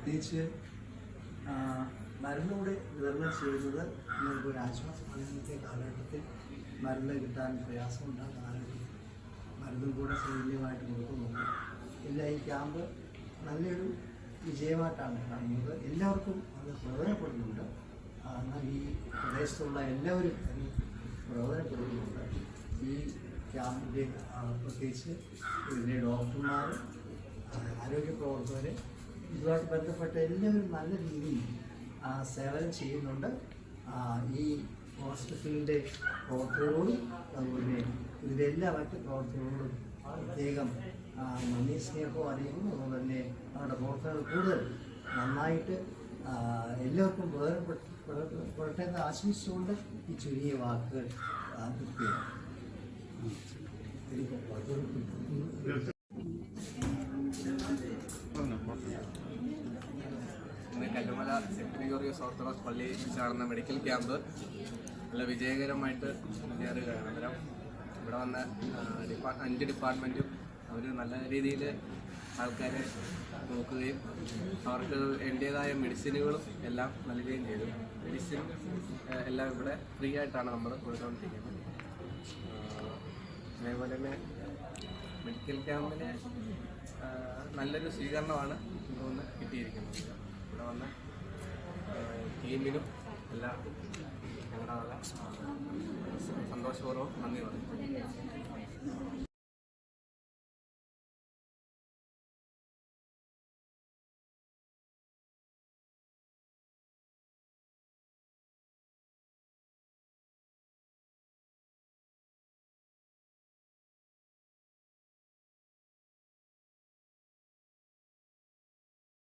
പ്രത്യേകിച്ച് മരുന്നുകൂടെ വിതരണം ചെയ്യുന്നത് ഒരു ആശ്വാസം. ഇന്നത്തെ കാലഘട്ടത്തിൽ മരുന്ന് കിട്ടാൻ പ്രയാസമുണ്ടാകുന്ന ആളുകൾ മരുന്നും കൂടെ സൗജന്യമായിട്ട് കൊടുക്കുന്നുണ്ട്. എല്ലാ ഈ ക്യാമ്പ് നല്ലൊരു വിജയമായിട്ടാണ് കാണുന്നത്. എല്ലാവർക്കും അത് പ്രയോജനപ്പെടുന്നുണ്ട്. എന്നാൽ ഈ പ്രദേശത്തുള്ള എല്ലാവരും അത് പ്രയോജനപ്പെടുന്നുണ്ട്. ഈ ക്യാമ്പിൻ്റെ പ്രത്യേകിച്ച് ഇതിലെ ഡോക്ടർമാർ, ആരോഗ്യ പ്രവർത്തകർ, ഇതുമായിട്ട് ബന്ധപ്പെട്ട എല്ലാവരും നല്ല രീതിയിൽ സേവനം ചെയ്യുന്നുണ്ട്. ഈ ഹോസ്പിറ്റലിൻ്റെ പ്രവർത്തകരോടും അതുപോലെ ഇതിൻ്റെ എല്ലാ മറ്റ് പ്രവർത്തകരോടും പ്രത്യേകം നന്ദി സ്നേഹവും അറിയിക്കുന്നു. അതുപോലെ തന്നെ അവരുടെ പ്രവർത്തനങ്ങൾ കൂടുതൽ നന്നായിട്ട് എല്ലാവർക്കും പ്രവർത്തനത്തെ ആശംസിച്ചുകൊണ്ട് ഈ ചുരുങ്ങിയ വാക്കുകൾ നിർത്തുകയാണ്. കല്ലുമല സെന്റ് ഗ്രിഗോറിയോസ് ഓർത്തഡോക്സ് പള്ളിയിൽ നടന്ന മെഡിക്കൽ ക്യാമ്പ് നല്ല വിജയകരമായിട്ട് മുന്നേറുകയാണ്. അന്നേരം ഇവിടെ വന്ന 5 ഡിപ്പാർട്ട്മെൻറ്റും അവർ നല്ല രീതിയിൽ ആൾക്കാരെ നോക്കുകയും അവർക്ക് വേണ്ടതായ മെഡിസിനുകളും എല്ലാം നൽകുകയും ചെയ്തു. മെഡിസിൻ എല്ലാം ഇവിടെ ഫ്രീ ആയിട്ടാണ് നമ്മൾ കൊടുത്തുകൊണ്ടിരിക്കുന്നത്. അതേപോലെ തന്നെ മെഡിക്കൽ ക്യാമ്പിന് നല്ലൊരു സ്വീകരണമാണ് ഇന്ന് കിട്ടിയിരിക്കുന്നത്. ഇവിടെ വന്ന ടീമിനും എല്ലാം ഞങ്ങളുടെ സന്തോഷപൂർവ്വം നന്ദി പറഞ്ഞു.